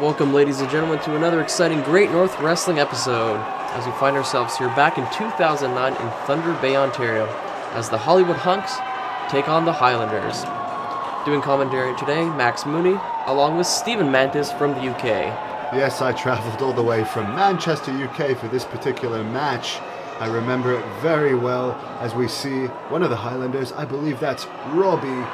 Welcome, ladies and gentlemen, to another exciting Great North Wrestling episode, as we find ourselves here back in 2009 in Thunder Bay, Ontario, as the Hollywood Hunks take on the Highlanders. Doing commentary today, Max Mooney, along with Stephen Mantis from the UK. Yes, I travelled all the way from Manchester, UK for this particular match. I remember it very well as we see one of the Highlanders, I believe that's Robby,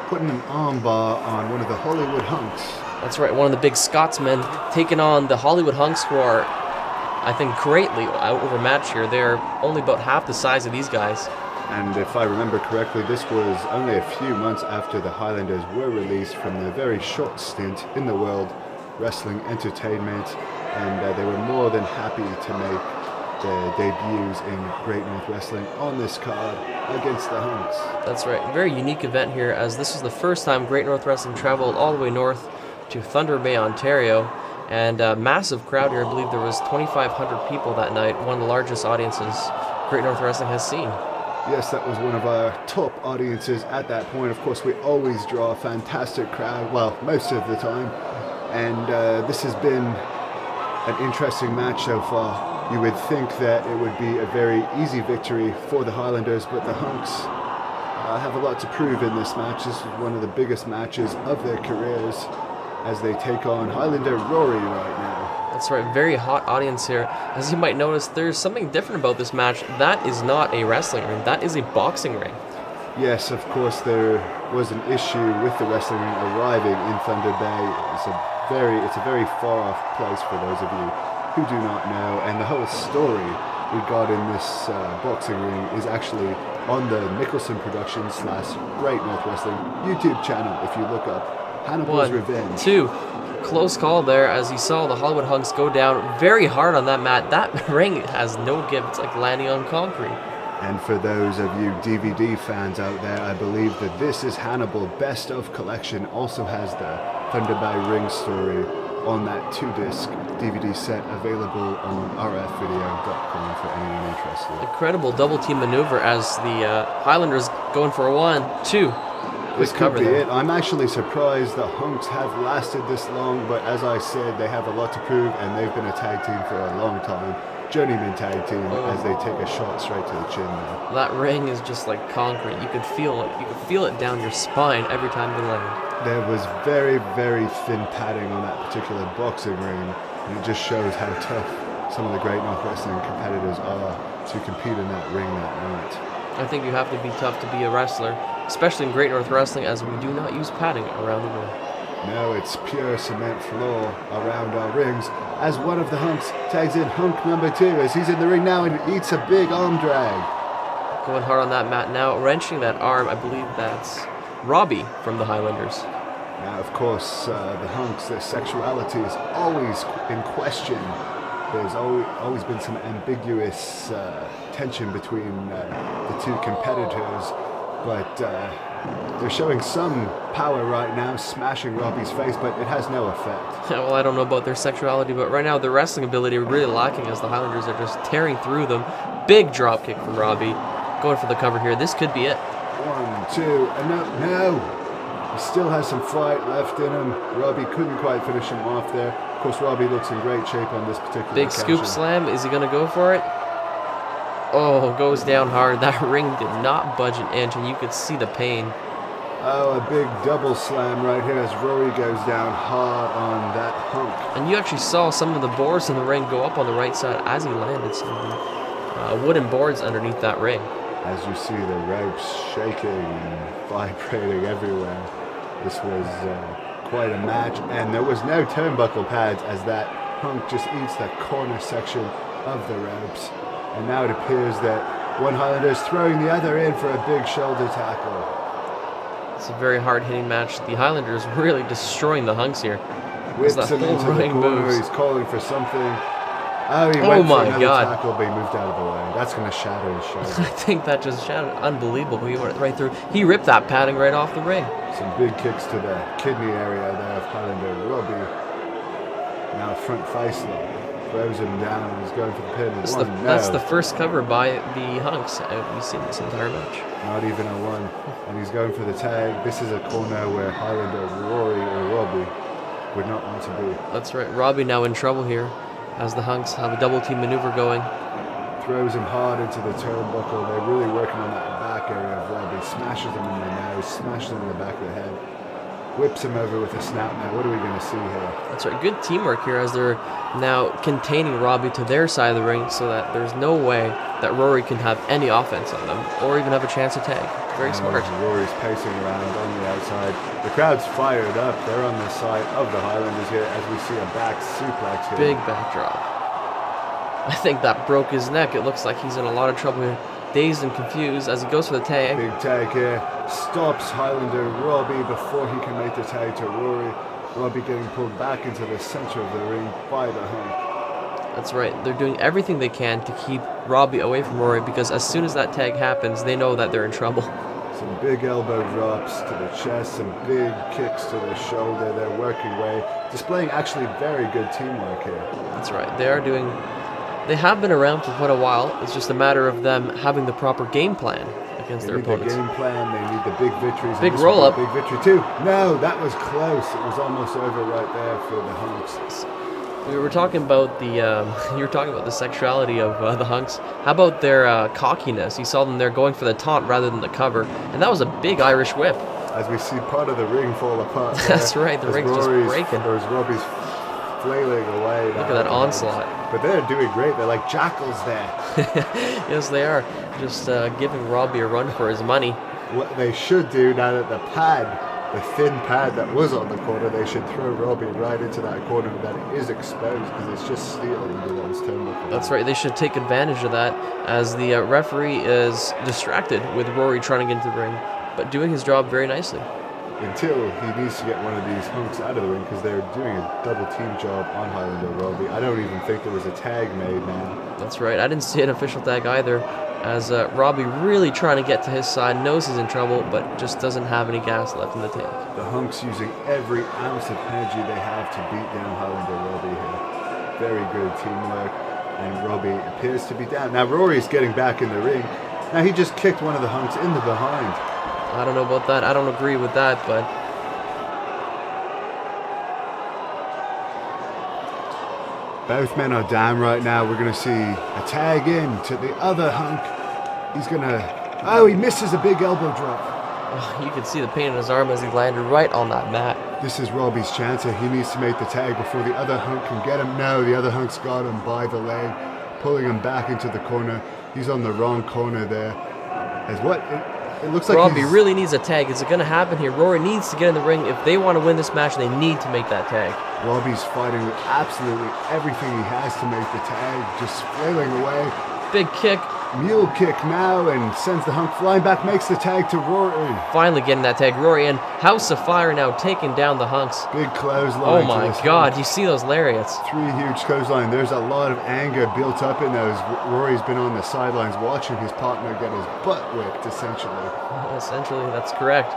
putting an armbar on one of the Hollywood Hunks. That's right, one of the big Scotsmen taking on the Hollywood Hunks, who are, I think, greatly overmatched here. They're only about half the size of these guys. And if I remember correctly, this was only a few months after the Highlanders were released from their very short stint in the World Wrestling Entertainment, and they were more than happy to make their debuts in Great North Wrestling on this card against the Hunks. That's right, very unique event here, as this was the first time Great North Wrestling traveled all the way north to Thunder Bay, Ontario, and a massive crowd here. I believe there was 2,500 people that night, one of the largest audiences Great North Wrestling has seen. Yes, that was one of our top audiences at that point. Of course, we always draw a fantastic crowd, well, most of the time, and this has been an interesting match so far. You would think that it would be a very easy victory for the Highlanders, but the Hunks have a lot to prove in this match. This is one of the biggest matches of their careers, as they take on Highlander Rory right now. That's right, very hot audience here. As you might notice, there's something different about this match. That is not a wrestling ring, that is a boxing ring. Yes, of course, there was an issue with the wrestling ring arriving in Thunder Bay. It's a very far off place for those of you who do not know, and the whole story we got in this boxing ring is actually on the Nicholson Productions / Great North Wrestling YouTube channel. If you look up Hannibal's Revenge. 2. Close call there, as you saw the Hollywood Hunks go down very hard on that mat. That ring has no give. It's like landing on concrete. And for those of you DVD fans out there, I believe that this is Hannibal Best of Collection. Also has the Thunder Bay ring story on that 2-disc DVD set, available on rfvideo.com for anyone interested. Incredible double team maneuver as the Highlanders going for a 1-2. This could be it. I'm actually surprised the Hunks have lasted this long, but as I said, they have a lot to prove, and they've been a tag team for a long time. Journeyman tag team, as they take a shot straight to the chin now. That ring is just like concrete. You could feel it. You could feel it down your spine every time they land. There was very, very thin padding on that particular boxing ring, and it just shows how tough some of the Great North Wrestling competitors are to compete in that ring that night. I think you have to be tough to be a wrestler, especially in Great North Wrestling, as we do not use padding around the ring. No, it's pure cement floor around our rings, as one of the Hunks tags in Hunk number 2, as he's in the ring now and eats a big arm drag. Going hard on that mat now, wrenching that arm. I believe that's Robby from the Highlanders. Now, of course, the Hunks, their sexuality is always in question. There's always been some ambiguous tension between the two competitors, but they're showing some power right now, smashing Robby's face, but it has no effect. Well, I don't know about their sexuality, but right now their wrestling ability are really lacking, as the Highlanders are just tearing through them. Big drop kick from Robby. Going for the cover here. This could be it. 1, 2, and no! He still has some fight left in him. Robby couldn't quite finish him off there. Of course, Robby looks in great shape on this particular Big occasion. scoop slam. Is he going to go for it? Oh, goes down hard. That ring did not budge an inch, and you could see the pain. Oh, a big double slam right here as Rory goes down hard on that Hunk. And you actually saw some of the boards in the ring go up on the right side as he landed some of the wooden boards underneath that ring. As you see the ropes shaking and vibrating everywhere. This was quite a match, and there was no turnbuckle pads, as that Hunk just eats that corner section of the ropes. And now it appears that one Highlander is throwing the other in for a big shoulder tackle. It's a very hard-hitting match. The Highlanders really destroying the Hunks here. Whips him into the corner. He's calling for something. Oh, he went for another tackle, but he moved out of the way. That's going to shatter his shoulder. I think that just shattered. Unbelievable. He went right through. He ripped that padding right off the ring. Some big kicks to the kidney area there of Highlander Robby. Now front face lock. Throws him down and he's going for the pin. That's the first cover by the Hunks we've seen this entire match. Not even a 1. And he's going for the tag. This is a corner where Highlander Rory or Robby Hunk would not want to be. That's right. Robby now in trouble here as the Hunks have a double team maneuver going. Throws him hard into the turnbuckle. They're really working on that back area of Robby. Smashes him in the nose, smashes him in the back of the head. Whips him over with a snap. Now, what are we going to see here? That's right. Good teamwork here as they're now containing Robby to their side of the ring so that there's no way that Rory can have any offense on them or even have a chance to tag. Very smart. Rory's pacing around on the outside. The crowd's fired up. They're on the side of the Highlanders here as we see a back suplex here. Big backdrop. I think that broke his neck. It looks like he's in a lot of trouble here. Dazed and confused as he goes for the tag. Big tag here. Stops Highlander Robby before he can make the tag to Rory. Robby getting pulled back into the center of the ring by the Hunk. That's right. They're doing everything they can to keep Robby away from Rory because as soon as that tag happens, they know that they're in trouble. Some big elbow drops to the chest, some big kicks to the shoulder. They're working away, displaying actually very good teamwork here. That's right. They have been around for quite a while. It's just a matter of them having the proper game plan against their opponents. They need the game plan. They need the big victories. Big roll up. Big victory too. No, that was close. It was almost over right there for the Hunks. We were talking about the you were talking about the sexuality of the Hunks. How about their cockiness? You saw them there going for the taunt rather than the cover, and that was a big Irish whip. As we see part of the ring fall apart. That's right. The ring's just breaking. There's Robbie's flailing away. Look at that onslaught. But they're doing great. They're like jackals there. Yes, they are. Just giving Robby a run for his money. What they should do now that the thin pad that was on the corner, they should throw Robby right into that corner that is exposed because it's just steel into those turnbuckles. That's right. They should take advantage of that as the referee is distracted with Rory trying to get into the ring, but doing his job very nicely. Until he needs to get one of these Hunks out of the ring because they're doing a double team job on Highlander Robby. I don't even think there was a tag made now. That's right. I didn't see an official tag either as Robby really trying to get to his side, knows he's in trouble, but just doesn't have any gas left in the tank. The Hunks using every ounce of energy they have to beat down Highlander Robby here. Very good teamwork, and Robby appears to be down. Now Rory's getting back in the ring. Now he just kicked one of the Hunks in the behind. I don't know about that. I don't agree with that, but both men are down right now. We're going to see a tag in to the other Hunk. He's going to... Oh, he misses a big elbow drop. You can see the pain in his arm as he landed right on that mat. This is Robby's chance here. He needs to make the tag before the other Hunk can get him. No, the other Hunk's got him by the leg, pulling him back into the corner. He's on the wrong corner there. As what... It looks like Robby really needs a tag. Is it going to happen here? Rory needs to get in the ring. If they want to win this match, they need to make that tag. Robby's fighting with absolutely everything he has to make the tag. Just flailing away. Big kick. Mule kick now and sends the Hunk flying back. Makes the tag to Rory. Finally getting that tag. Rory and House of Fire now taking down the Hunks. Big clothesline. Oh my God. You see those lariats. 3 huge clothesline. There's a lot of anger built up in those. Rory's been on the sidelines watching his partner get his butt whipped, essentially. Essentially, that's correct.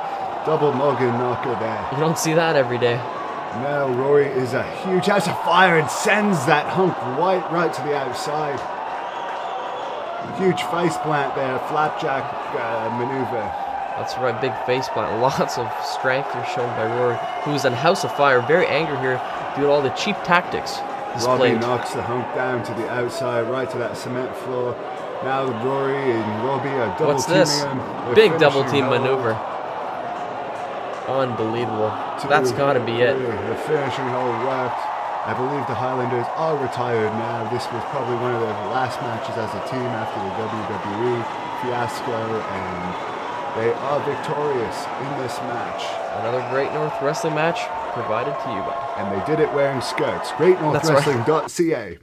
Double noggin knocker there. You don't see that every day. Now Rory is a huge House of Fire and sends that Hunk right to the outside. Huge face plant there, flapjack maneuver. That's right, big face plant. Lots of strength here shown by Rory, who's in House of Fire, very angry here, doing all the cheap tactics displayed. Robby knocks the Hunk down to the outside, right to that cement floor. Now Rory and Robby are double What's this? Big double team maneuver. Unbelievable. That's got to be it. The finishing hold worked. I believe the Highlanders are retired now. This was probably one of their last matches as a team after the WWE fiasco, and they are victorious in this match. Another Great North Wrestling match provided to you by. And they did it wearing skirts. GreatNorthWrestling.ca.